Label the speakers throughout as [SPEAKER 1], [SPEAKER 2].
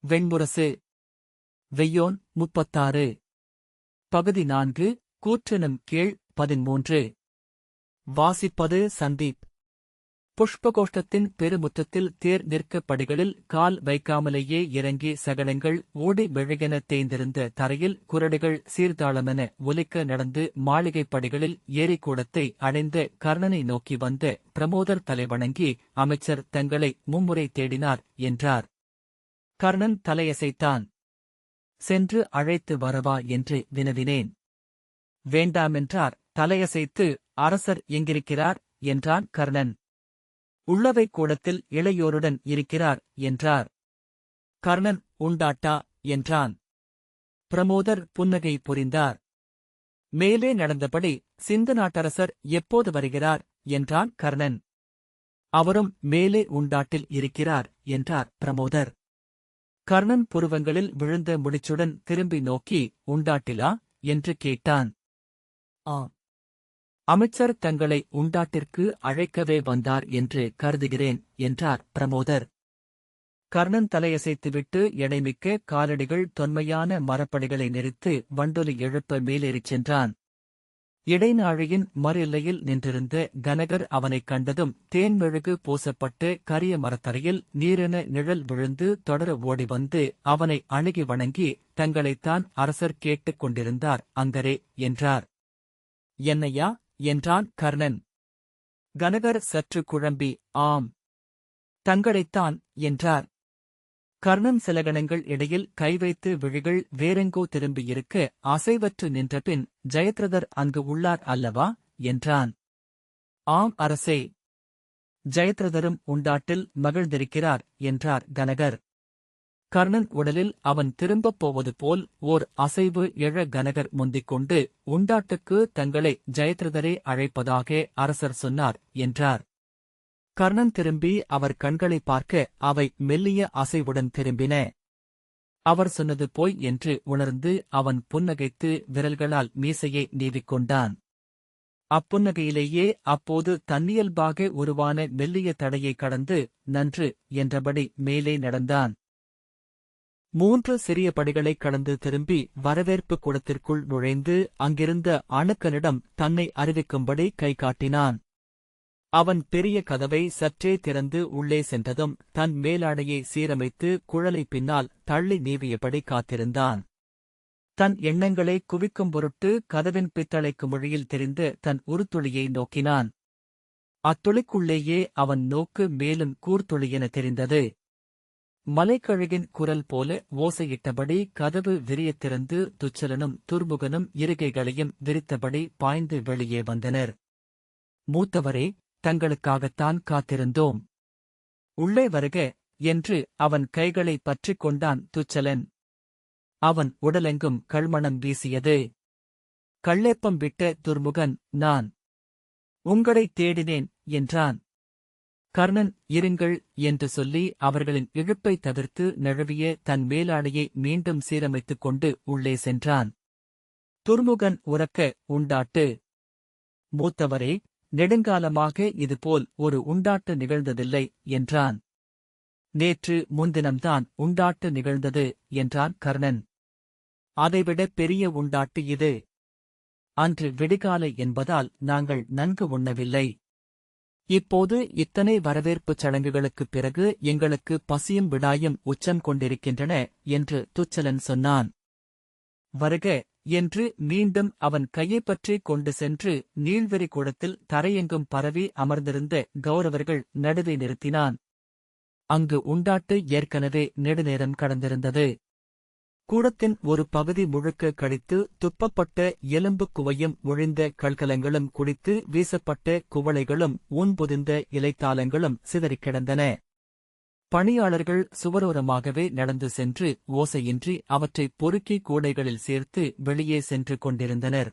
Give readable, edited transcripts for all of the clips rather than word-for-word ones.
[SPEAKER 1] வெண்முரசு. வெய்யோன் 36. பகுதி 4. கூற்றெனும் கீழ் 13. வாசிப்பது சந்தீப். புஷ்பகோஷ்டத்தின் பெருமுற்றத்தில் தேர் நிற்க படிகளில் கால் வைக்காமலேயே இறங்கி சகலங்கள் ஓடி மெழுகென தேய்ந்திருந்த தரையில் குரடுகள் சீர்தாளமென ஒலிக்க நடந்து மாளிகைப் படிகளில் ஏரிக்கூடத்தை அடைந்த கர்ணனை நோக்கி வந்த பிரமோதர் தலைவணங்கி, அமைச்சர் தங்களை மும்முறை தேடினார் என்றார். கர்ணன் தலையசைத்தான். சென்று அழைத்து வரவா என்று வினவினேன். வேண்டாமென்றார் தலையசைத்து. அரசர் எங்கிருக்கிறார் என்றான் கர்ணன். உள்ளவை கூடத்தில் இளையோருடன் இருக்கிறார் என்றார். கர்ணன் உண்டாட்டா என்றான். பிரமோதர் புன்னகை புரிந்தார். மேலே நடந்தபடி சிந்து நாட்டரசர் எப்போது வருகிறார் என்றான் கர்ணன். அவரும் மேலே உண்டாட்டில் இருக்கிறார் என்றார் பிரமோதர். கர்ணன் புருவங்களில் விழுந்த முடிச்சுடன் திரும்பி நோக்கி, உண்டாட்டிலா என்று கேட்டான். அமைச்சர் தங்களை உண்டாட்டிற்கு அழைக்கவே வந்தார் என்று கருதுகிறேன் என்றார் பிரமோதர். கர்ணன் தலையசைத்துவிட்டு எடைமிக்க காலடிகள் தொன்மையான மரப்படிகளை நெரித்து வண்டொலி எழுப்ப மேலேறிச் சென்றான். இடைநாழியின் மறுஎல்லையில் நின்றிருந்த கனகர் அவனைக் கண்டதும் தேன்மெழுகு பூசப்பட்டு கரிய மரத்தரையில் நீரென நிழல் விழுந்து தொடர ஓடி வந்து அவனை அணுகி வணங்கி, தங்களைத்தான் அரசர் கேட்டுக் கொண்டிருந்தார் அங்கரே என்றார். என்னையா என்றான் கர்ணன். கனகர் சற்று குழம்பி, ஆம், தங்களைத்தான் என்றார். கர்ணன் சில கணங்கள் இடையில் கைவைத்து விழிகள் வேறெங்கோ திரும்பியிருக்க அசைவற்று நின்றபின், ஜெயத்ரதர் அங்கு உள்ளார் அல்லவா என்றான். ஆம் அரசே, ஜெயத்ரதரும் உண்டாட்டில் மகிழ்ந்திருக்கிறார் என்றார் கனகர். கர்ணன் உடலில் அவன் திரும்பப் போவது போல் ஓர் அசைவு எழ கனகர் முந்திக்கொண்டு, உண்டாட்டுக்கு தங்களை ஜெயத்ரதரே அழைப்பதாக அரசர் சொன்னார் என்றார். கர்ணன் திரும்பி அவர் கண்களை பார்க்க அவை மெல்லிய அசைவுடன் திரும்பின. அவர் சொன்னது போய் என்று உணர்ந்து அவன் புன்னகைத்து விரல்களால் மீசையை நீவிக்கொண்டான். அப்புன்னகையிலேயே அப்போது தன்னியல்பாக உருவான மெல்லிய தடையை கடந்து நன்று என்றபடி மேலே நடந்தான். 3 சிறிய படிகளைக் கடந்து திரும்பி வரவேற்பு கூடத்திற்குள் நுழைந்து அங்கிருந்த அணுக்கனிடம் தன்னை அறிவிக்கும்படி கை காட்டினான். அவன் பெரிய கதவை சற்றே திறந்து உள்ளே சென்றதும் தன் மேலாடையை சீரமைத்து குழலை பின்னால் தள்ளி நீவியபடி காத்திருந்தான். தன் எண்ணங்களை குவிக்கும் பொருட்டு கதவின் பித்தளைக்கு மொழியில் தெரிந்த தன் உருத்துளியை நோக்கினான். அத்துளிக்குள்ளேயே அவன் நோக்கு மேலும் கூர்த்துளியென தெரிந்தது. மலைக்கழுகின் குரல் போல ஓசையிட்டபடி கதவு விரியத் திறந்து துச்சலனும் துர்முகனும் இருகைகளையும் விரித்தபடி பாய்ந்து வெளியே வந்தனர். மூத்தவரே, தங்களுக்காகத்தான் காத்திருந்தோம். உள்ளே வருக என்று அவன் கைகளை பற்றிக் கொண்டான் துச்சலன். அவன் உடலெங்கும் கள்மணம் வீசியது. கள்ளேப்பம் விட்ட துர்முகன், நான் உங்களைத் தேடினேன் என்றான். கர்ணன், இருங்கள் என்று சொல்லி அவர்களின் இழுப்பை தவிர்த்து நழுவிய தன் மேலாடையை மீண்டும் சீரமைத்துக் கொண்டு உள்ளே சென்றான். துர்முகன் உரக்க, உண்டாட்டு. மூத்தவரே, நெடுங்காலமாக இதுபோல் ஒரு உண்டாட்டு நிகழ்ந்ததில்லை என்றான். நேற்று முன்தினம்தான் உண்டாட்டு நிகழ்ந்தது என்றான் கர்ணன். அதைவிட பெரிய உண்டாட்டு இது. அன்று விடிகாலை என்பதால் நாங்கள் நன்கு உண்ணவில்லை. இப்போது இத்தனை வரவேற்புச் சடங்குகளுக்குப் பிறகு எங்களுக்கு பசியும் விடாயும் உச்சம் கொண்டிருக்கின்றன என்று துச்சலன் சொன்னான். வருக என்று மீண்டும் அவன் கையைப்பற்றிக் கொண்டு சென்று நீள்வெறி கூடத்தில் தரையெங்கும் பரவி அமர்ந்திருந்த கௌரவர்கள் நடுவே நிறுத்தினான். அங்கு உண்டாட்டு ஏற்கனவே நெடுநேரம் கடந்திருந்தது. கூடத்தின் ஒரு பகுதி முழுக்க கழித்து துப்பப்பட்ட எலும்பு குவையும் ஒழிந்த கல்கலங்களும் குடித்து வீசப்பட்ட குவளைகளும் ஊன்பொதிந்த இலைத்தாளங்களும் சிதறிக் கிடந்தன. பணியாளர்கள் சுவரோரமாகவே நடந்து சென்று ஓசையின்றி அவற்றை பொறுக்கி கூடைகளில் சேர்த்து வெளியே சென்று கொண்டிருந்தனர்.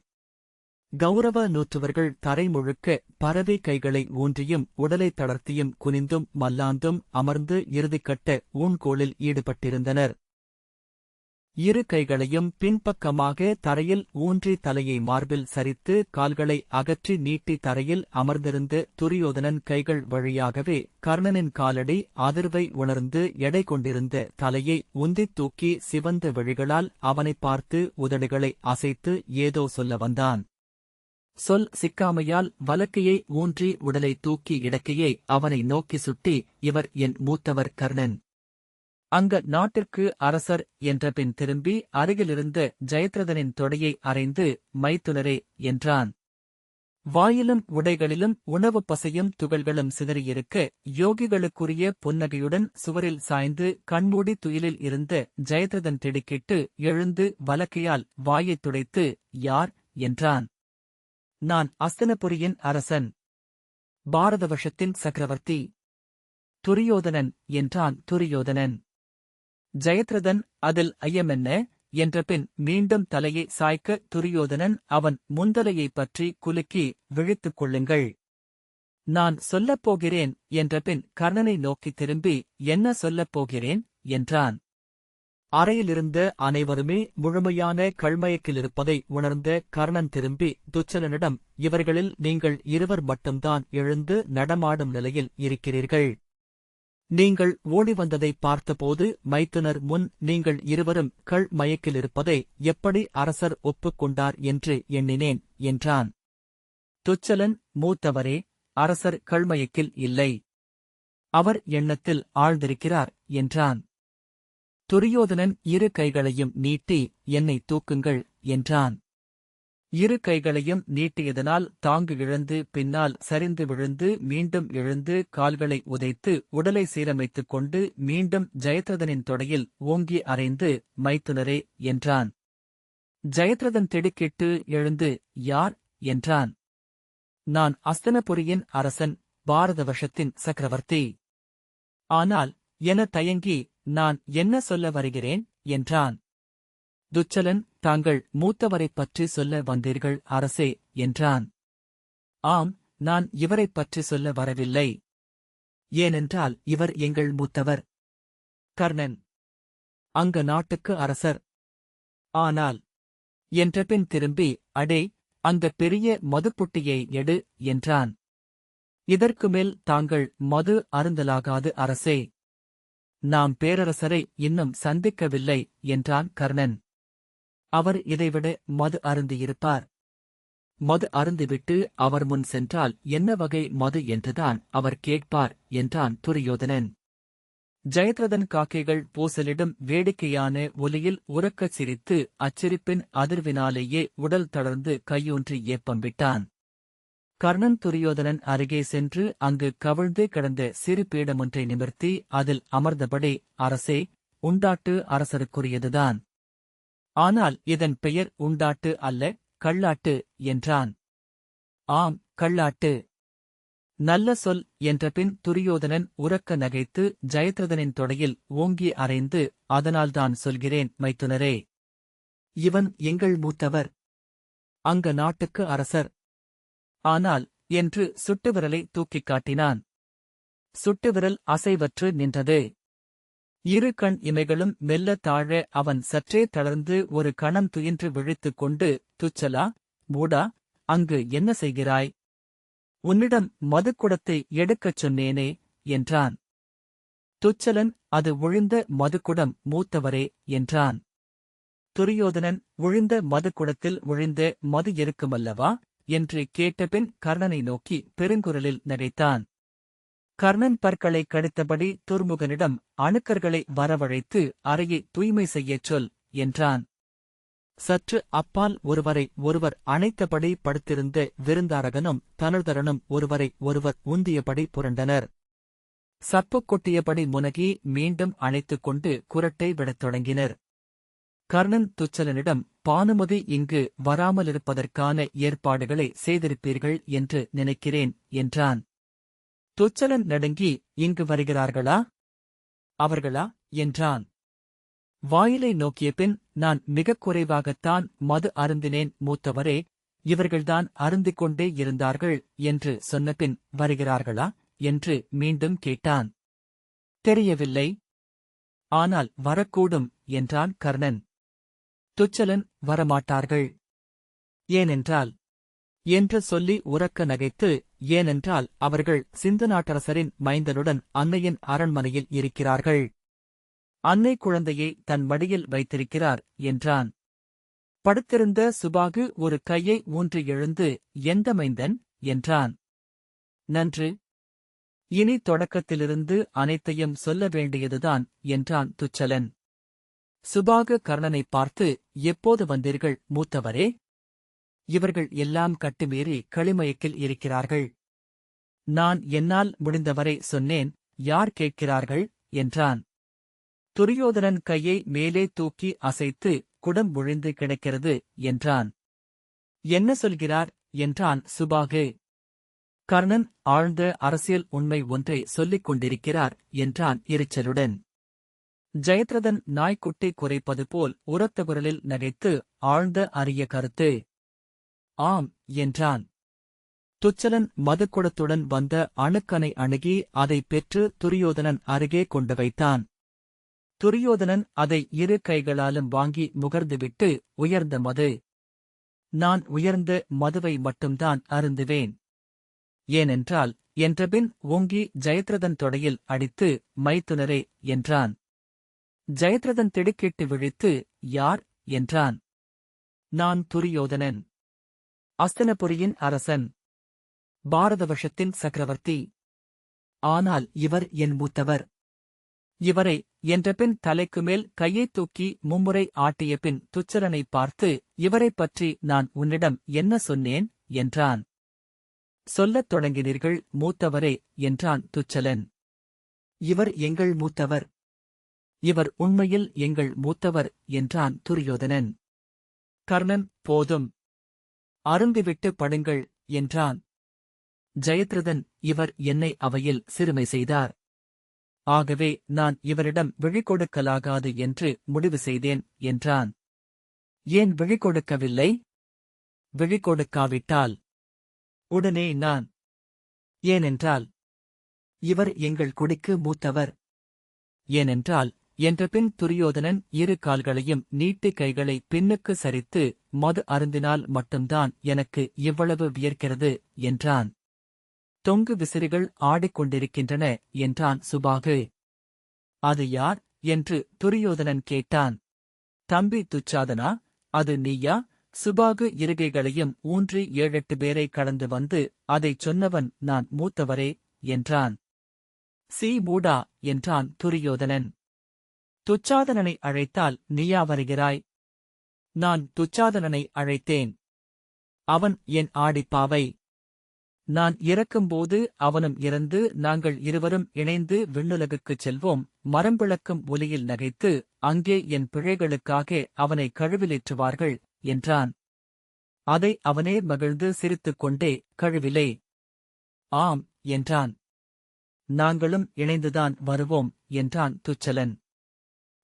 [SPEAKER 1] கௌரவ நூற்றுவர்கள் தரை முழுக்க பரவி கைகளை ஊன்றியும் உடலை தளர்த்தியும் குனிந்தும் மல்லாந்தும் அமர்ந்து இறுதிக்கட்ட ஊன்கோளில் ஈடுபட்டிருந்தனர். இரு கைகளையும் பின்பக்கமாக தரையில் ஊன்றி தலையை மார்பில் சரித்து கால்களை அகற்றி நீட்டி தரையில் அமர்ந்திருந்த துரியோதனன் கைகள் வழியாகவே கர்ணனின் காலடி அதிர்வை உணர்ந்து எடை கொண்டிருந்த தலையை உந்தித் தூக்கி சிவந்த விழிகளால் அவனைப் பார்த்து உதடுகளை அசைத்து ஏதோ சொல்ல வந்தான். சொல் சிக்காமையால் வலக்கையை ஊன்றி உடலை தூக்கி இடக்கையை அவனை நோக்கி சுட்டி, இவர் என் மூத்தவர் கர்ணன். அங்க நாட்டிற்கு அரசர் என்றபின் திரும்பி அருகிலிருந்த ஜெயத்ரதனின் தொடையை அறைந்து, மைத்துனரே என்றான். வாயிலும் உடைகளிலும் உணவுப் பசையும் துகள்களும் சிதறியிருக்க யோகிகளுக்குரிய புன்னகையுடன் சுவரில் சாய்ந்து கண்மூடி துயிலில் இருந்த ஜெயத்ரதன் திடுக்கிட்டு எழுந்து வலக்கையால் வாயைத் துடைத்து, யார் என்றான். நான் அஸ்தினபுரியின் அரசன், பாரதவர்ஷத்தின் சக்கரவர்த்தி துரியோதனன் என்றான். துரியோதனன். ஜெயத்ரதன் அதில் ஐயமென்ன என்றபின் மீண்டும் தலையை சாய்க்க துரியோதனன் அவன் முந்தலையைப் பற்றி குலுக்கி, விழித்துக் கொள்ளுங்கள், நான் சொல்லப் போகிறேன் என்றபின் கர்ணனை நோக்கித் திரும்பி, என்ன சொல்லப் போகிறேன் என்றான். அறையிலிருந்த அனைவருமே முழுமையான கள்மயக்கிலிருப்பதை உணர்ந்த கர்ணன் திரும்பி துச்சலனிடம், இவர்களில் நீங்கள் இருவர் மட்டும்தான் எழுந்து நடமாடும் நிலையில் இருக்கிறீர்கள். நீங்கள் ஓடி வந்ததை பார்த்தபோது மைத்துனர் முன் நீங்கள் இருவரும் கள் மயக்கிலிருப்பதை எப்படி அரசர் ஒப்புக்கொண்டார் என்று எண்ணினேன் என்றான். துச்சலன், மூத்தவரே, அரசர் கள்மயக்கில் இல்லை, அவர் எண்ணத்தில் ஆழ்ந்திருக்கிறார் என்றான். துரியோதனன் இரு கைகளையும் நீட்டி, என்னை தூக்குங்கள் என்றான். இரு கைகளையும் நீட்டியதனால் தாங்கு இழந்து பின்னால் சரிந்து விழுந்து மீண்டும் எழுந்து கால்களை உதைத்து உடலை சீரமைத்துக் கொண்டு மீண்டும் ஜெயத்ரதனின் தொடையில் ஓங்கி அறைந்து, மைத்துனரே என்றான். ஜெயத்ரதன் திடுக்கிட்டு எழுந்து, யார் என்றான். நான் அஸ்தினபுரியின் அரசன், பாரதவர்ஷத்தின் சக்கரவர்த்தி. ஆனால் என தயங்கி, நான் என்ன சொல்ல வருகிறேன் என்றான். துச்சலன், தாங்கள் மூத்தவரைப் பற்றி சொல்ல வந்தீர்கள் அரசே என்றான். ஆம், நான் இவரைப் பற்றி சொல்ல வரவில்லை. ஏனென்றால் இவர் எங்கள் மூத்தவர். கர்ணன் அங்க நாட்டுக்கு அரசர். ஆனால் என்றபின் திரும்பி, அடே, அந்த பெரிய மதுப்புட்டியை எடு என்றான். இதற்குமேல் தாங்கள் மது அருந்தலாகாது அரசே. நாம் பேரரசரை இன்னும் சந்திக்கவில்லை என்றான் கர்ணன். அவர் இதைவிட மது அருந்தியிருப்பார். மது அருந்திவிட்டு அவர் முன் சென்றால் என்ன வகை மது என்றுதான் அவர் கேட்பார் என்றான் துரியோதனன். ஜெயத்ரதன் காக்கைகள் பூசலிடும் வேடிக்கையான ஒலியில் உரக்கச் சிரித்து அச்சிரிப்பின் அதிர்வினாலேயே உடல் தளர்ந்து கையூன்றி ஏப்பம் விட்டான். கர்ணன் துரியோதனன் அருகே சென்று அங்கு கவிழ்ந்து கிடந்த சிறு பீடமொன்றை நிமிர்த்தி அதில் அமர்ந்தபடி, அரசே, உண்டாட்டு அரசருக்குரியதுதான். ஆனால் இதன் பெயர் உண்டாட்டு அல்ல, கள்ளாட்டு என்றான். ஆம், கள்ளாட்டு. நல்ல சொல் என்றபின் துரியோதனன் உரக்க நகைத்து ஜெயத்ரதனின் தொடையில் ஓங்கி அறைந்து, அதனால்தான் சொல்கிறேன் மைத்துனரே, இவன் எங்கள் மூத்தவர், அங்க நாட்டுக்கு அரசர். ஆனால் என்று சுட்டுவிரலை தூக்கிக் காட்டினான். சுட்டுவிரல் அசைவற்று நின்றது. இரு கண் இமைகளும் மெல்ல தாழ அவன் சற்றே தளர்ந்து ஒரு கணம் துயின்று விழித்துக் கொண்டு, துச்சலா, மூடா, அங்கு என்ன செய்கிறாய்? உன்னிடம் மதுக்குடத்தை எடுக்கச் சொன்னேனே என்றான். துச்சலன், அது ஒழிந்த மதுக்குடம் மூத்தவரே என்றான். துரியோதனன், ஒழிந்த மதுக்குடத்தில் ஒழிந்த மது இருக்குமல்லவா என்று கேட்டபின் கர்ணனை நோக்கி பெருங்குரலில் நகைத்தான். கர்ணன் பற்களை கடித்தபடி துர்முகனிடம், அணுக்கர்களை வரவழைத்து அறையை தூய்மை செய்யச் சொல் என்றான். சற்று அப்பால் ஒருவரை ஒருவர் அணைத்தபடி படுத்திருந்த விருந்தாரகனும் தனுர்தரனும் ஒருவரை ஒருவர் உந்தியபடி புரண்டனர். சப்புக் கொட்டியபடி முனகி மீண்டும் அணைத்துக் கொண்டு குரட்டை விடத் தொடங்கினர். கர்ணன் துச்சலனிடம், பானுமதி இங்கு வராமலிருப்பதற்கான ஏற்பாடுகளை செய்திருப்பீர்கள் என்று நினைக்கிறேன் என்றான். துச்சலன் நடுங்கி, இங்கு வருகிறார்களா? அவர்களா என்றான். வாயிலை நோக்கிய பின், நான் மிகக் குறைவாகத்தான் மது அருந்தினேன் மூத்தவரே, இவர்கள்தான் அருந்திக் கொண்டே இருந்தார்கள் என்று சொன்னபின் வருகிறார்களா என்று மீண்டும் கேட்டான். தெரியவில்லை, ஆனால் வரக்கூடும் என்றான் கர்ணன். துச்சலன், வரமாட்டார்கள். ஏனென்றால் என்று சொல்லி உரக்க நகைத்து, ஏனென்றால் அவர்கள் சிந்து நாட்டரசரின் மைந்தனுடன் அன்னையின் அரண்மனையில் இருக்கிறார்கள். அன்னை குழந்தையை தன் மடியில் வைத்திருக்கிறார் என்றான். படுத்திருந்த சுபாகு ஒரு கையை ஊன்றி எழுந்து, எந்த மைந்தன் என்றான். நன்று. இனி தொடக்கத்திலிருந்து அனைத்தையும் சொல்ல வேண்டியதுதான் என்றான் துச்சலன். சுபாகு கர்ணனை பார்த்து, எப்போது வந்தீர்கள் மூத்தவரே? இவர்கள் எல்லாம் கட்டுமீறி களிமயக்கில் இருக்கிறார்கள். நான் என்னால் முடிந்தவரை சொன்னேன், யார் கேட்கிறார்கள் என்றான். துரியோதனன் கையை மேலே தூக்கி அசைத்து, குடம் விழுந்து கிடக்கிறது என்றான். என்ன சொல்கிறார் என்றான் சுபாகு. கர்ணன் ஆழ்ந்த அரசியல் உண்மை ஒன்றை சொல்லிக் கொண்டிருக்கிறார் என்றான் எரிச்சலுடன். ஜெயத்ரதன் நாய்க்குட்டி குறைப்பது போல் உரத்த குரலில் நகைத்து, ஆழ்ந்த அரிய கருத்து. ஆம் என்றான். துச்சலன் மதுக்குடத்துடன் வந்த அணுக்கனை அணுகி அதைப் பெற்று துரியோதனன் அருகே கொண்டு வைத்தான். துரியோதனன் அதை இரு கைகளாலும் வாங்கி முகர்ந்துவிட்டு, உயர்ந்த மது. நான் உயர்ந்த மதுவை மட்டும்தான் அருந்துவேன். ஏனென்றால் என்றபின் ஓங்கி ஜெயத்ரதன் தொடையில் அடித்து, மைத்துனரே என்றான். ஜெயத்ரதன் திடுக்கிட்டு விழித்து, யார் என்றான். நான் துரியோதனன், அஸ்தனபுரியின் அரசன், பாரதவர்ஷத்தின் சக்கரவர்த்தி. ஆனால் இவர் என் மூத்தவர். இவரை என்றபின் தலைக்குமேல் கையைத் தூக்கி மும்முறை ஆட்டிய பின் துச்சலனை பார்த்து, இவரைப் பற்றி நான் உன்னிடம் என்ன சொன்னேன் என்றான். சொல்லத் தொடங்கினீர்கள் மூத்தவரே என்றான் துச்சலன். இவர் எங்கள் மூத்தவர். இவர் உண்மையில் எங்கள் மூத்தவர் என்றான் துரியோதனன். கர்ணன், போதும், அருந்திவிட்டு படுங்கள் என்றான். ஜெயத்ரதன், இவர் என்னை அவையில் சிறுமை செய்தார். ஆகவே நான் இவரிடம் விழிகொடுக்கலாகாது என்று முடிவு செய்தேன் என்றான். ஏன் விழிகொடுக்கவில்லை? விழிகொடுக்காவிட்டால் உடனே நான். ஏனென்றால் இவர் எங்கள் குடிக்கு மூத்தவர். ஏனென்றால் என்றபின் துரியோதனன் இரு கால்களையும் நீட்டி கைகளை பின்னுக்கு சரித்து, மது அருந்தினால் மட்டும்தான் எனக்கு இவ்வளவு வியர்க்கிறது என்றான். தொங்கு விசிறிகள் ஆடிக்கொண்டிருக்கின்றன என்றான் சுபாகு. அது யார் என்று துரியோதனன் கேட்டான். தம்பி துச்சாதனா, அது நீயா? சுபாகு இருகைகளையும் ஊன்றி 7-8 பேரை கடந்து வந்து, அதைச் சொன்னவன் நான் மூத்தவரே என்றான். சி மூடா என்றான் துரியோதனன். துச்சாதனனை அழைத்தால் நீயா வருகிறாய்? நான் துச்சாதனனை அழைத்தேன். அவன் என் ஆடிப்பாவை. நான் இறக்கும்போது அவனும் இறந்து நாங்கள் இருவரும் இணைந்து விண்ணுலகுக்குச் செல்வோம். மரம் விளக்கும் ஒலியில் நகைத்து, அங்கே என் பிழைகளுக்காக அவனை கழுவிலேற்றுவார்கள் என்றான். அதை அவனே மகிழ்ந்து சிரித்துக் கொண்டே, கழுவிலே? ஆம் என்றான். நாங்களும் இணைந்துதான் வருவோம் என்றான் துச்சலன்.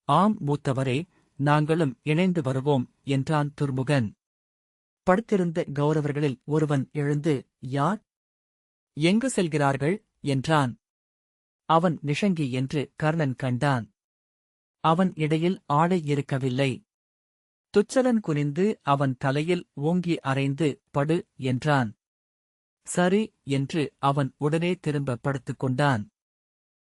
[SPEAKER 1] ஆம் மூத்தவரே, நாங்களும் இணைந்து வருவோம் என்றான் துர்முகன். படுத்திருந்த கௌரவர்களில் ஒருவன் எழுந்து, யார்? எங்கு செல்கிறார்கள் என்றான். அவன் நிஷங்கி என்று கர்ணன் கண்டான். அவன் இடையில் ஆடை இருக்கவில்லை. துச்சலன் குனிந்து அவன் தலையில் ஓங்கி அறைந்து, படு என்றான். சரி என்று அவன் உடனே திரும்ப படுத்துக் கொண்டான்.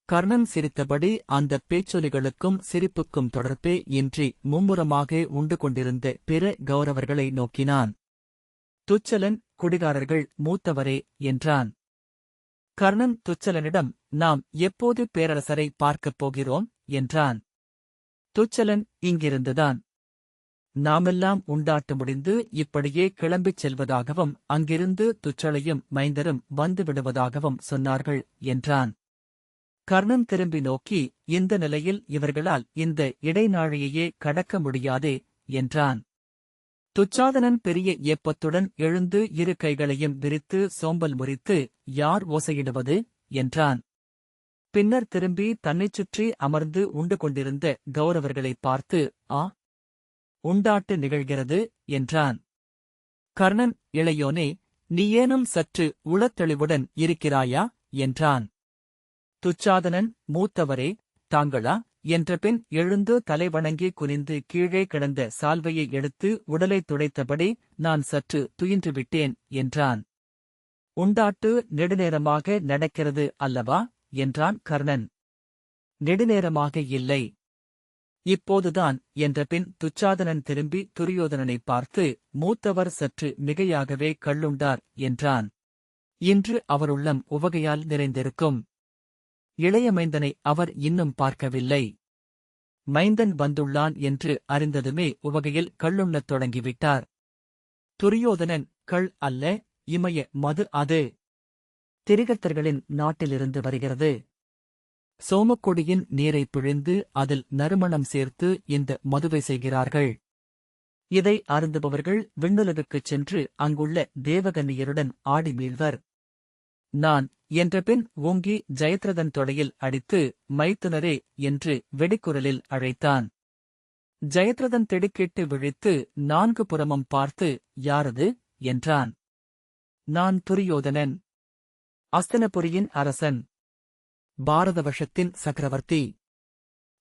[SPEAKER 1] கர்ணன் சிரித்தபடி அந்தப் பேச்சொலிகளுக்கும் சிரிப்புக்கும் தொடர்பே இன்றி மும்முரமாக உண்டு கொண்டிருந்த பிற கௌரவர்களை நோக்கினான். துச்சலன், குடிகாரர்கள் மூத்தவரே என்றான். கர்ணன் துச்சலனிடம், நாம் எப்போது பேரரசரை பார்க்கப் போகிறோம் என்றான். துச்சலன், இங்கிருந்துதான். நாமெல்லாம் உண்டாட்டு முடிந்து இப்படியே கிளம்பிச் செல்வதாகவும் அங்கிருந்து துச்சலையும் மைந்தரும் வந்து விடுவதாகவும் சொன்னார்கள் என்றான். கர்ணன் திரும்பி நோக்கி, இந்த நிலையில் இவர்களால் இந்த இடைநாழியையே கடக்க முடியாதே என்றான். துச்சாதனன் பெரிய ஏப்பத்துடன் எழுந்து இரு கைகளையும் விரித்து சோம்பல் முறித்து, யார் ஓசையிடுவது என்றான். பின்னர் திரும்பி தன்னைச் சுற்றி அமர்ந்து உண்டு கொண்டிருந்த கௌரவர்களைப் பார்த்து, ஆ, உண்டாட்டு நிகழ்கிறது என்றான். கர்ணன், இளையோனே, நீயேனும் சற்று உளத்தெளிவுடன் இருக்கிறாயா என்றான். துச்சாதனன், மூத்தவரே, தாங்களா என்றபின் எழுந்து தலைவணங்கி குனிந்து கீழே கிடந்த சால்வையை எடுத்து உடலைத் துடைத்தபடி நான் சற்று துயின்றுவிட்டேன் என்றான். உண்டாட்டு நெடுநேரமாக நடக்கிறது அல்லவா என்றான் கர்ணன். நெடுநேரமாக இல்லை. இப்போதுதான் என்றபின் துச்சாதனன் திரும்பி துரியோதனனை பார்த்து, மூத்தவர் சற்று மிகையாகவே கள்ளுண்டார் என்றான். இன்று அவருள்ளம் உவகையால் நிறைந்திருக்கும். இளைய மைந்தனை அவர் இன்னும் பார்க்கவில்லை. மைந்தன் வந்துள்ளான் என்று அறிந்ததுமே உவகையில் கள்ளுண்ணத் தொடங்கிவிட்டார். துரியோதனன், கள் அல்ல, இமய மது அது. திரிகர்த்தர்களின் நாட்டிலிருந்து வருகிறது. சோமக்கொடியின் நீரை பிழிந்து அதில் நறுமணம் சேர்த்து இந்த மதுவை செய்கிறார்கள். இதை அருந்துபவர்கள் விண்ணுலகுக்குச் சென்று அங்குள்ள தேவகன்னியருடன் ஆடி மீள்வர். நான் என்றபின் ஓங்கி ஜெயத்ரதன் தொடையில் அடித்து, மைத்துனரே என்று வெடிக்குரலில் அழைத்தான். ஜெயத்ரதன் திடுக்கிட்டு விழித்து 4 புறமும் பார்த்து, யாரது என்றான். நான் துரியோதனன், அஸ்தனபுரியின் அரசன், பாரதவர்ஷத்தின் சக்கரவர்த்தி.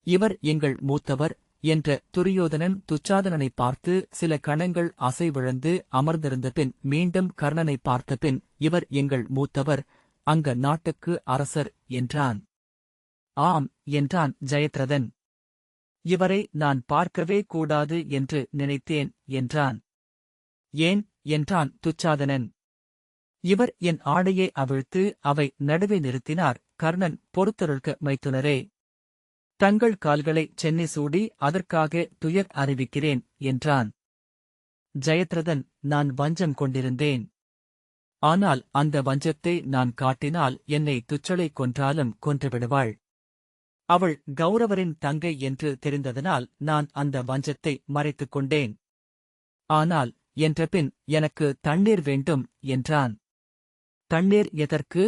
[SPEAKER 1] இவர் எங்கள் மூத்தவர் என்ற துரியோதனன் துச்சாதனனை பார்த்து சில கணங்கள் அசைவிழந்து அமர்ந்திருந்தபின் மீண்டும் கர்ணனை பார்த்தபின், இவர் எங்கள் மூத்தவர், அங்க நாட்டுக்கு அரசர் என்றான். ஆம் என்றான் ஜெயத்ரதன். இவரை நான் பார்க்கவே கூடாது என்று நினைத்தேன் என்றான். ஏன் என்றான் துச்சாதனன். இவர் என் ஆடையை அவிழ்த்து அவை நடுவே நிறுத்தினார். கர்ணன், பொறுத்தருள்க மைத்துனரே. தங்கள் கால்களை சென்னி சூடி அதற்காக துயர் அறிவிக்கிறேன் என்றான். ஜெயத்ரதன், நான் வஞ்சம் கொண்டிருந்தேன். ஆனால் அந்த வஞ்சத்தை நான் காட்டினால் என்னை துச்சளை கொன்றாலும் கொன்றுவிடுவாள். அவள் கௌரவரின் தங்கை என்று தெரிந்ததனால் நான் அந்த வஞ்சத்தை மறைத்துக் கொண்டேன். ஆனால் என்றபின் எனக்கு தண்ணீர் வேண்டும் என்றான். தண்ணீர் எதற்கு?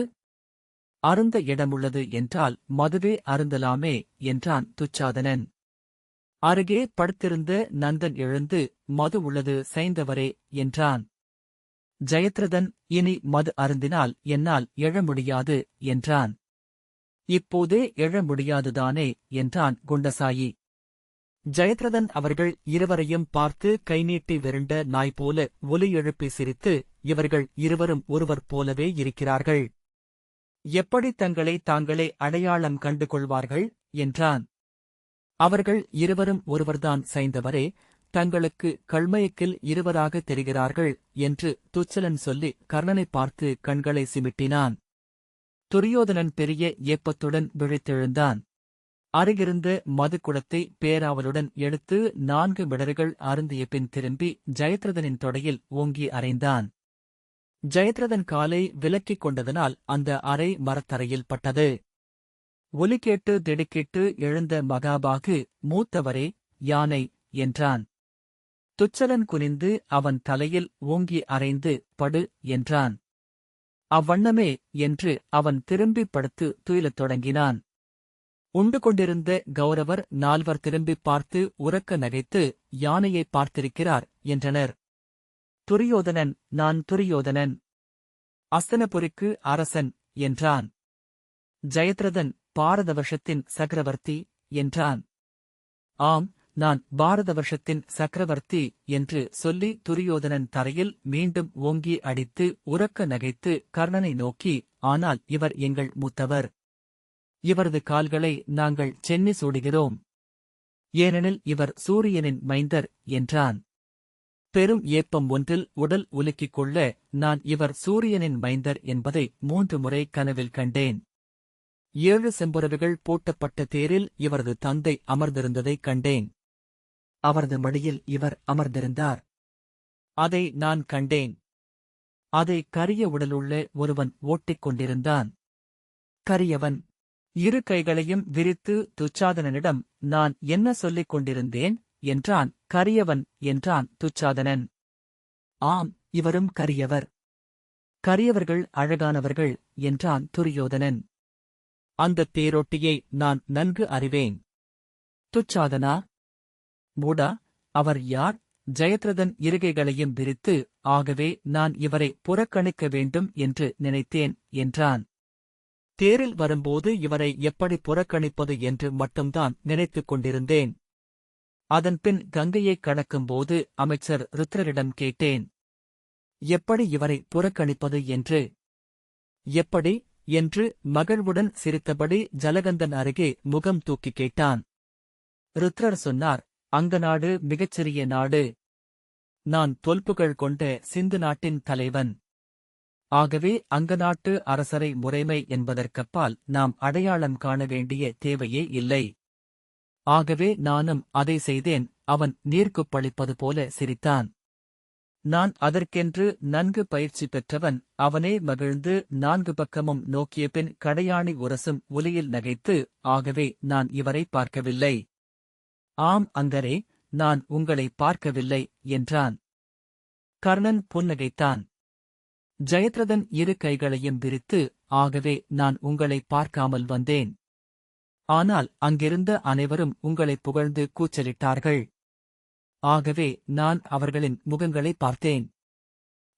[SPEAKER 1] அருந்த இடமுள்ளது என்றால் மதுவே அருந்தலாமே என்றான் துச்சாதனன். அருகே படுத்திருந்த நந்தன் எழுந்து, மது உள்ளது சைந்தவரே என்றான். ஜெயத்ரதன், இனி மது அருந்தினால் என்னால் எழ முடியாது என்றான். இப்போதே எழ முடியாதுதானே என்றான் குண்டசாயி. ஜெயத்ரதன் அவர்கள் இருவரையும் பார்த்து கைநீட்டி விருண்ட நாய் போல ஒலி எழுப்பி சிரித்து, இவர்கள் இருவரும் ஒருவர் போலவே இருக்கிறார்கள். எப்படி தங்களை தாங்களே அடையாளம் கண்டு கொள்வார்கள் என்றான். அவர்கள் இருவரும் ஒருவர்தான் சைந்தவரே, தங்களுக்கு கள்மயக்கில் இருவராக தெரிகிறார்கள் என்று துச்சலன் சொல்லி கர்ணனை பார்த்து கண்களை சிமிட்டினான். துரியோதனன் பெரிய ஏப்பத்துடன் விழித்தெழுந்தான். அருகிருந்த மதுக்குடத்தை பேராவலுடன் எடுத்து 4 விடர்கள் அருந்திய பின் திரும்பி ஜெயத்ரதனின் தொடையில் ஓங்கி அறைந்தான். ஜெயத்ரதன் காலை விலக்கிக் கொண்டதனால் அந்த அறை மரத்தரையில் பட்டது. ஒலி கேட்டு திடுக்கிட்டு எழுந்த மகாபாகு, மூத்தவரே, யானை என்றான். துச்சலன் குனிந்து அவன் தலையில் ஓங்கி அறைந்து, படு என்றான். அவ்வண்ணமே என்று அவன் திரும்பிப் படுத்து துயிலத் தொடங்கினான். உண்டு கொண்டிருந்த கௌரவர் 4 திரும்பிப் பார்த்து உரக்க நகைத்து, யானையை பார்த்திருக்கிறார் என்றனர். துரியோதனன், நான் துரியோதனன், அஸ்தனபுரிக்கு அரசன் என்றான். ஜெயத்ரதன், பாரதவர்ஷத்தின் சக்கரவர்த்தி என்றான். ஆம், நான் பாரதவர்ஷத்தின் சக்கரவர்த்தி என்று சொல்லி துரியோதனன் தரையில் மீண்டும் ஓங்கி அடித்து உரக்க நகைத்து கர்ணனை நோக்கி, ஆனால் இவர் எங்கள் மூத்தவர். இவரது கால்களை நாங்கள் சென்னி சூடுகிறோம். ஏனெனில் இவர் சூரியனின் மைந்தர் என்றான். பெரும் ஏப்பம் ஒன்றில் உடல் உலுக்கிக் கொள்ள, நான் இவர் சூரியனின் மைந்தர் என்பதை 3 முறை கனவில் கண்டேன். 7 செம்புறவுகள் பூட்டப்பட்ட தேரில் இவரது தந்தை அமர்ந்திருந்ததைக் கண்டேன். அவரது மடியில் இவர் அமர்ந்திருந்தார். அதை நான் கண்டேன். அதை கரிய உடலுள்ள ஒருவன் ஓட்டிக் கொண்டிருந்தான். கரியவன் 2 கைகளையும் விரித்து துச்சாதனனிடம், நான் என்ன சொல்லிக் கொண்டிருந்தேன் என்றான். கரியவன் என்றான் துச்சாதனன். ஆம், இவரும் கரியவர். கரியவர்கள் அழகானவர்கள் என்றான் துரியோதனன். அந்தத் தேரோட்டியை நான் நன்கு அறிவேன். துச்சாதனா? மூடா, அவர் யார்? ஜெயத்ரதன் இருகைகளையும் விரித்து, ஆகவே நான் இவரை புறக்கணிக்க வேண்டும் என்று நினைத்தேன் என்றான். தேரில் வரும்போது இவரை எப்படி புறக்கணிப்பது என்று மட்டும்தான் நினைத்துக் கொண்டிருந்தேன். அதன்பின் கங்கையைக் கடக்கும்போது அமைச்சர் ருத்ரரிடம் கேட்டேன். எப்படி இவரை புறக்கணிப்பது என்று. எப்படி என்று மகிழ்வுடன் சிரித்தபடி ஜலகந்தன் அருகே முகம் தூக்கி கேட்டான். ருத்ரர் சொன்னார், அங்கநாடு மிகச்சிறிய நாடு. நான் தொல்புகழ் கொண்ட சிந்து நாட்டின் தலைவன். ஆகவே அங்கநாட்டு அரசரை முறைமை என்பதற்கப்பால் நாம் அடையாளம் காண வேண்டிய தேவையே இல்லை. ஆகவே நானும் அதை செய்தேன். அவன் நீர்க்குப்பளிப்பது போல சிரித்தான். நான் அதற்கென்று நன்கு பயிற்சி பெற்றவன். அவனே மகிழ்ந்து 4 பக்கமும் நோக்கியபின் கடையாணி உரசும் ஒலியில் நகைத்து, ஆகவே நான் இவரை பார்க்கவில்லை. ஆம் அங்கரே, நான் உங்களை பார்க்கவில்லை என்றான். கர்ணன் புன்னகைத்தான். ஜெயத்ரதன் 2 கைகளையும் விரித்து, ஆகவே நான் உங்களை பார்க்காமல் வந்தேன். ஆனால் அங்கிருந்த அனைவரும் உங்களை புகழ்ந்து கூச்சலிட்டார்கள். ஆகவே நான் அவர்களின் முகங்களை பார்த்தேன்.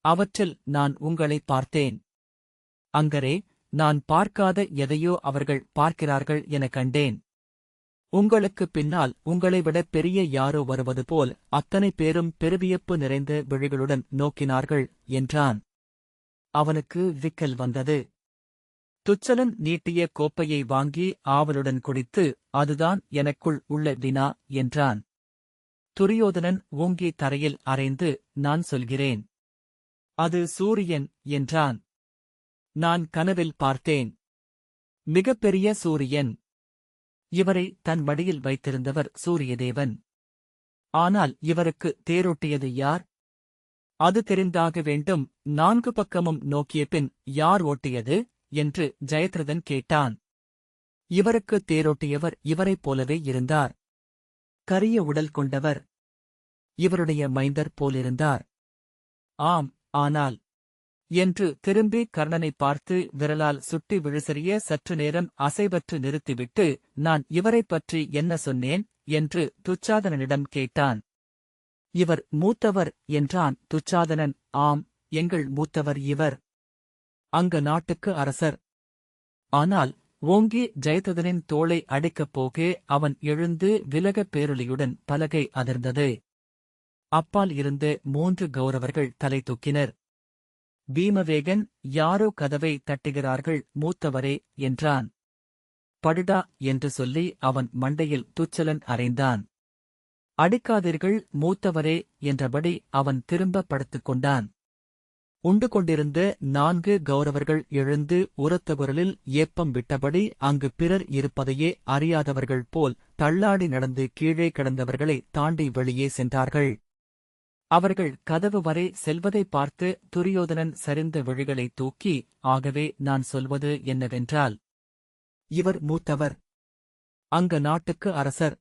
[SPEAKER 1] அவற்றில் நான் உங்களை பார்த்தேன். அங்கரே, நான் பார்க்காத எதையோ அவர்கள் பார்க்கிறார்கள் என கண்டேன். உங்களுக்குப் பின்னால் உங்களைவிட பெரிய யாரோ வருவது போல் அத்தனை பேரும் பெருவியப்பு நிறைந்த விழிகளுடன் நோக்கினார்கள் என்றான். அவனுக்கு விக்கல் வந்தது. துச்சலன் நீட்டிய கோப்பையை வாங்கி ஆவலுடன் குடித்து, அதுதான் எனக்குள் உள்ள வினா என்றான். துரியோதனன் ஓங்கி தரையில் அறைந்து, நான் சொல்கிறேன். அது சூரியன் என்றான். நான் கனவில் பார்த்தேன். மிகப்பெரிய சூரியன். இவரை தன் மடியில் வைத்திருந்தவர் சூரியதேவன். ஆனால் இவருக்கு தேரோட்டியது யார்? அது தெரிந்தாக வேண்டும். 4 பக்கமும் நோக்கிய பின் யார் ஓட்டியது என்று ஜெயத்ரதன் கேட்டான். இவருக்கு தேரோட்டியவர் இவரைப் போலவே இருந்தார். கரிய உடல் கொண்டவர். இவருடைய மைந்தர் போலிருந்தார். ஆம், ஆனால் என்று திரும்பி கர்ணனை பார்த்து விரலால் சுட்டி விழுசறிய சற்று நேரம் அசைவற்று நிறுத்திவிட்டு, நான் இவரைப் பற்றி என்ன சொன்னேன் என்று துச்சாதனனிடம் கேட்டான். இவர் மூத்தவர் என்றான் துச்சாதனன். ஆம், எங்கள் மூத்தவர் இவர். அங்க நாட்டுக்கு அரசர். ஆனால் ஓங்கி ஜெயத்ரதனின் தோளை அடிக்கப் போகே அவன் எழுந்து விலக பேரொலியுடன் பலகை அதிர்ந்தது. அப்பால் இருந்து 3 கௌரவர்கள் தலை தூக்கினர். பீமவேகன், யாரோ கதவை தட்டுகிறார்கள் மூத்தவரே என்றான். படுடா என்று சொல்லி அவன் மண்டையில் துச்சலன் அறைந்தான். அடிக்காதீர்கள் மூத்தவரே என்றபடி அவன் திரும்ப படுத்துக் கொண்டான். உண்டு கொண்டிருந்த 4 கௌரவர்கள் எழுந்து உரத்த குரலில் ஏப்பம் விட்டபடி அங்கு பிறர் இருப்பதையே அறியாதவர்கள் போல் தள்ளாடி நடந்து கீழே கிடந்தவர்களை தாண்டி வெளியே சென்றார்கள். அவர்கள் கதவு வரை செல்வதை பார்த்து துரியோதனன் சரிந்த விழிகளை தூக்கி, ஆகவே நான் சொல்வது என்னவென்றால், இவர் மூத்தவர். அங்க நாட்டுக்கு அரசர்.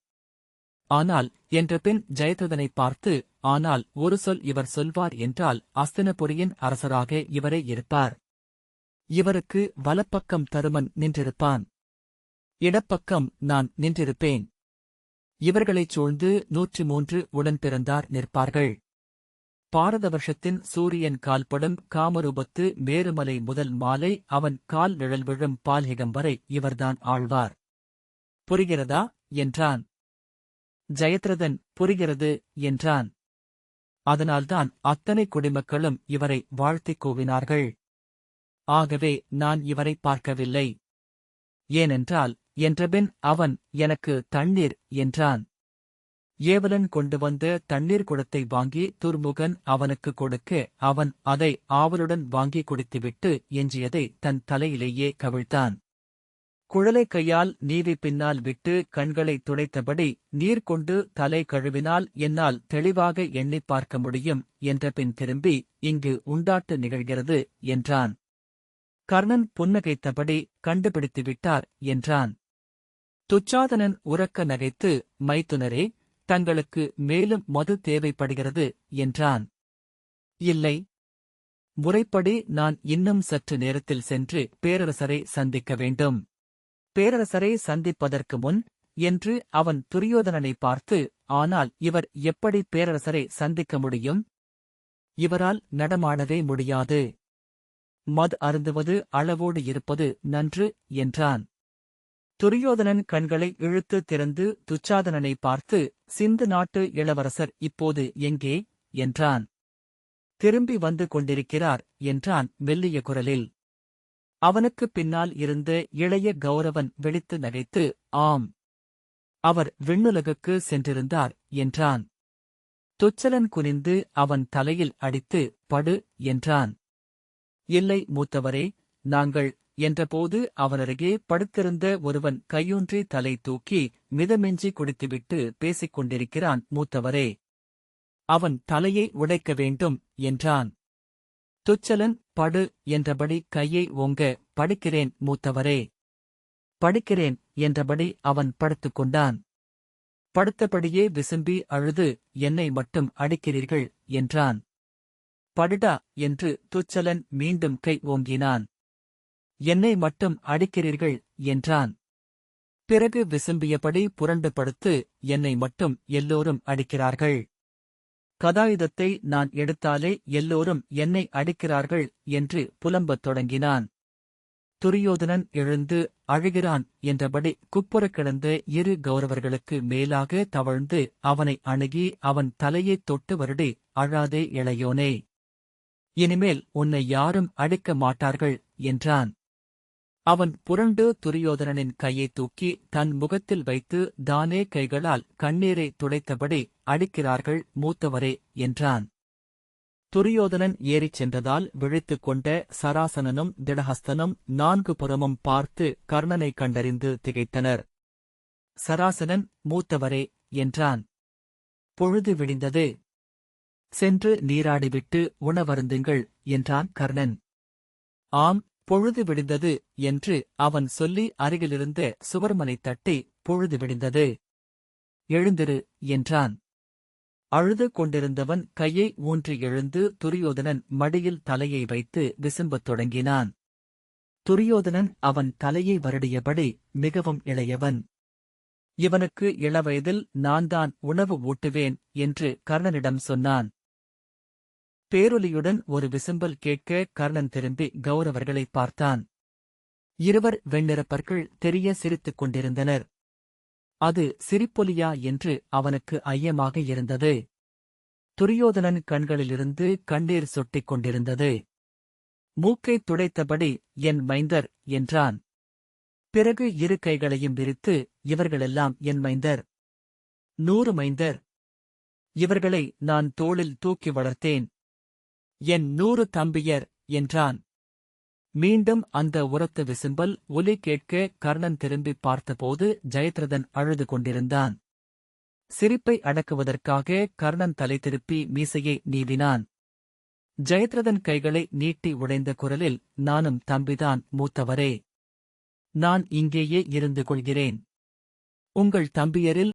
[SPEAKER 1] ஆனால் என்ற பின் ஜெயத்ரதனை பார்த்து, ஆனால் ஒரு சொல் இவர் சொல்வார் என்றால் அஸ்தினபுரியின் அரசராக இவரே இருப்பார். இவருக்கு வலப்பக்கம் தருமன் நின்றிருப்பான். இடப்பக்கம் நான் நின்றிருப்பேன். இவர்களைச் சூழ்ந்து 103 உடன்பிறந்தார் நிற்பார்கள். பாரத வருஷத்தின் சூரியன் கால்படும் காமரூபத்து மேருமலை முதல் மாலை அவன் கால் நிழல் விழும் பால்ஹிகம் வரை இவர்தான் ஆழ்வார். புரிகிறதா என்றான். ஜெயத்ரதன், புரிகிறது என்றான். அதனால்தான் அத்தனை குடிமக்களும் இவரை வாழ்த்திக் கூவினார்கள். ஆகவே நான் இவரை பார்க்கவில்லை. ஏனென்றால் என்றபின் அவன் எனக்கு தண்ணீர் என்றான். ஏவலன் கொண்டு வந்த தண்ணீர் குடத்தை வாங்கி துர்முகன் அவனுக்கு கொடுக்க அவன் அதை ஆவலுடன் வாங்கி குடித்துவிட்டு எஞ்சியதை தன் தலையிலேயே கவிழ்த்தான். குழலை கையால் நீவி பின்னால் விட்டு கண்களை துடைத்தபடி, நீர் கொண்டு தலை கழுவினால் என்னால் தெளிவாக எண்ணிப் பார்க்க முடியும் என்ற பின் திரும்பி, இங்கு உண்டாட்டு நிகழ்கிறது என்றான். கர்ணன் புன்னகைத்தபடி, கண்டுபிடித்துவிட்டார் என்றான். துச்சாதனன் உரக்க நகைத்து, மைத்துனரே, தங்களுக்கு மேலும் மது தேவைப்படுகிறது என்றான். இல்லை. முறைப்படி நான் இன்னும் சற்று நேரத்தில் சென்று பேரரசரை சந்திக்க வேண்டும். பேரரசரை சந்திப்பதற்கு முன் என்று அவன் துரியோதனனை பார்த்து, ஆனால் இவர் எப்படி பேரரசரை சந்திக்க முடியும்? இவரால் நடமாடவே முடியாது. மது அருந்துவது அளவோடு இருப்பது நன்று என்றான். துரியோதனன் கண்களை இழுத்து திறந்து துச்சாதனனை பார்த்து, சிந்து நாட்டு இளவரசர் இப்போது எங்கே என்றான். திரும்பி வந்து கொண்டிருக்கிறார் என்றான் மெல்லிய குரலில். அவனுக்குப் பின்னால் இருந்த இளைய கௌரவன் வெடித்து நகைத்து, ஆம், அவர் விண்ணுலகுக்கு சென்றிருந்தார் என்றான். துச்சலன் குனிந்து அவன் தலையில் அடித்து, படு என்றான். இல்லை மூத்தவரே, நாங்கள் என்றபோது அவனருகே படுத்திருந்த ஒருவன் கையூன்றி தலை தூக்கி மிதமின்றி குடித்துவிட்டு பேசிக் கொண்டிருக்கிறான் மூத்தவரே. அவன் தலையை உடைக்க வேண்டும் என்றான். துச்சலன் படு என்றபடி கையை ஓங்க, படிக்கிறேன் மூத்தவரே. படிக்கிறேன் என்றபடி அவன் படுத்துக் கொண்டான். படுத்தபடியே விசும்பி அழுது, என்னை மட்டும் அடிக்கிறீர்கள் என்றான். படுடா என்று துச்சலன் மீண்டும் கை ஓங்கினான். என்னை மட்டும் அடிக்கிறீர்கள் என்றான். பிறகு விசும்பியபடி புரண்டு படுத்து, என்னை மட்டும் எல்லோரும் அடிக்கிறார்கள். கதாயுதத்தை நான் எடுத்தாலே எல்லோரும் என்னை அடிக்கிறார்கள் என்று புலம்பத் தொடங்கினான். துரியோதனன் எழுந்து அழுகிறான் என்றபடி குப்புறக் கிடந்த இரு கௌரவர்களுக்கு மேலாக தவழ்ந்து அவனை அணுகி அவன் தலையைத் தொட்டு வருடி, அழாதே இளையோனே, இனிமேல் உன்னை யாரும் அடிக்க மாட்டார்கள் என்றான். அவன் புரண்டு துரியோதனனின் கையைத் தூக்கி தன் முகத்தில் வைத்து தானே கைகளால் கண்ணீரை துடைத்தபடி, அடிக்கிறார்கள் மூத்தவரே என்றான். துரியோதனன் ஏறிச் சென்றதால் விழித்துக் கொண்ட சராசனனும் திடஹஸ்தனும் நான்கு புறமும் பார்த்து கர்ணனை கண்டறிந்து திகைத்தனர். சராசனன், மூத்தவரே என்றான். பொழுது விடிந்தது. சென்று நீராடிவிட்டு உணவருந்துங்கள் என்றான் கர்ணன். ஆம், பொழுது விடிந்தது என்று அவன் சொல்லி அருகிலிருந்த சுவர்மனைத் தட்டி, பொழுது விடிந்தது, எழுந்திரு என்றான். அழுது கொண்டிருந்தவன் கையை ஊன்றி எழுந்து துரியோதனன் மடியில் தலையை வைத்து விசும்பத் தொடங்கினான். துரியோதனன் அவன் தலையை வருடியபடி, மிகவும் இளையவன், இவனுக்கு இளவயதில் நான்தான் உணவு ஊட்டுவேன் என்று கர்ணனிடம் சொன்னான். பேரொலியுடன் ஒரு விசும்பல் கேட்க கர்ணன் திரும்பி கௌரவர்களை பார்த்தான். இருவர் வெண்ணிறப் பற்கள் தெரிய சிரித்துக் கொண்டிருந்தனர். அது சிரிப்பொலியா என்று அவனுக்கு ஐயமாக இருந்தது. துரியோதனன் கண்களிலிருந்து கண்ணீர் சொட்டிக் கொண்டிருந்தது. மூக்கைத் துடைத்தபடி, என் மைந்தர் என்றான். பிறகு இரு கைகளையும் விரித்து, இவர்களெல்லாம் என் மைந்தர், 100 மைந்தர். இவர்களை நான் தோளில் தூக்கி வளர்த்தேன். என் 100 தம்பியர் என்றான். மீண்டும் அந்த உரத்த விசும்பல் ஒலி கேட்க கர்ணன் திரும்பிப் பார்த்தபோது ஜெயத்ரதன் அழுது கொண்டிருந்தான். சிரிப்பை அடக்குவதற்காக கர்ணன் தலை திருப்பி மீசையை நீவினான். ஜெயத்ரதன் கைகளை நீட்டி உடைந்த குரலில், நானும் தம்பிதான் மூத்தவரே. நான் இங்கேயே இருந்து கொள்கிறேன். உங்கள் தம்பியரில்